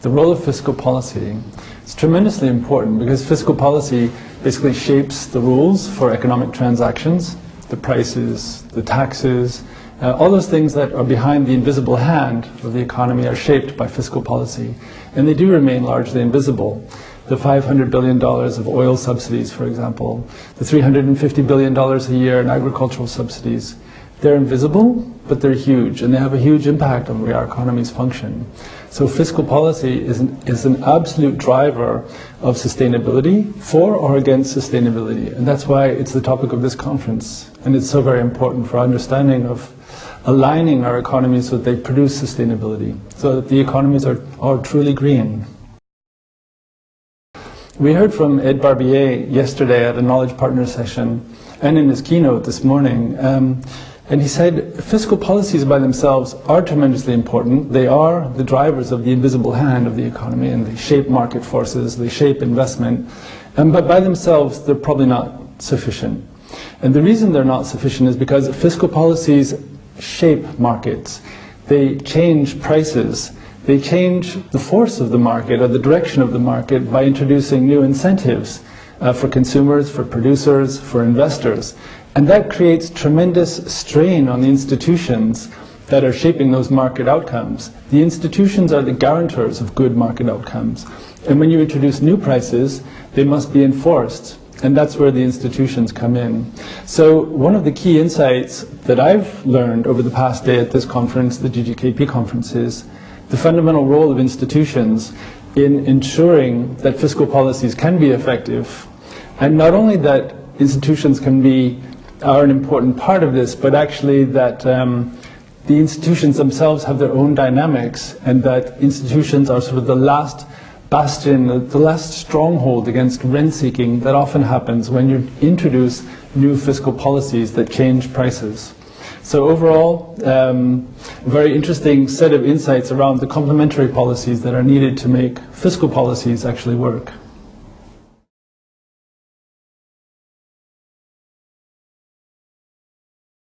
the role of fiscal policy is tremendously important because fiscal policy basically shapes the rules for economic transactions, the prices, the taxes, all those things that are behind the invisible hand of the economy are shaped by fiscal policy, and they do remain largely invisible. The $500 billion of oil subsidies, for example, the $350 billion a year in agricultural subsidies, they're invisible, but they're huge, and they have a huge impact on the way our economies function. So fiscal policy is an absolute driver of sustainability, for or against sustainability, and that's why it's the topic of this conference, and it's so very important for our understanding of aligning our economies so that they produce sustainability, so that the economies are truly green. We heard from Ed Barbier yesterday at a Knowledge Partners session and in his keynote this morning, and he said fiscal policies by themselves are tremendously important. They are the drivers of the invisible hand of the economy, and they shape market forces, they shape investment, but by themselves they're probably not sufficient. And the reason they're not sufficient is because fiscal policies shape markets. They change prices. They change the force of the market or the direction of the market by introducing new incentives for consumers, for producers, for investors. And that creates tremendous strain on the institutions that are shaping those market outcomes. The institutions are the guarantors of good market outcomes. And when you introduce new prices, they must be enforced. And that's where the institutions come in. So one of the key insights that I've learned over the past day at this conference, the GGKP conference, is the fundamental role of institutions in ensuring that fiscal policies can be effective. And not only that institutions are an important part of this, but actually that the institutions themselves have their own dynamics, and that institutions are sort of the last bastion, the last stronghold against rent-seeking that often happens when you introduce new fiscal policies that change prices. So overall, a very interesting set of insights around the complementary policies that are needed to make fiscal policies actually work.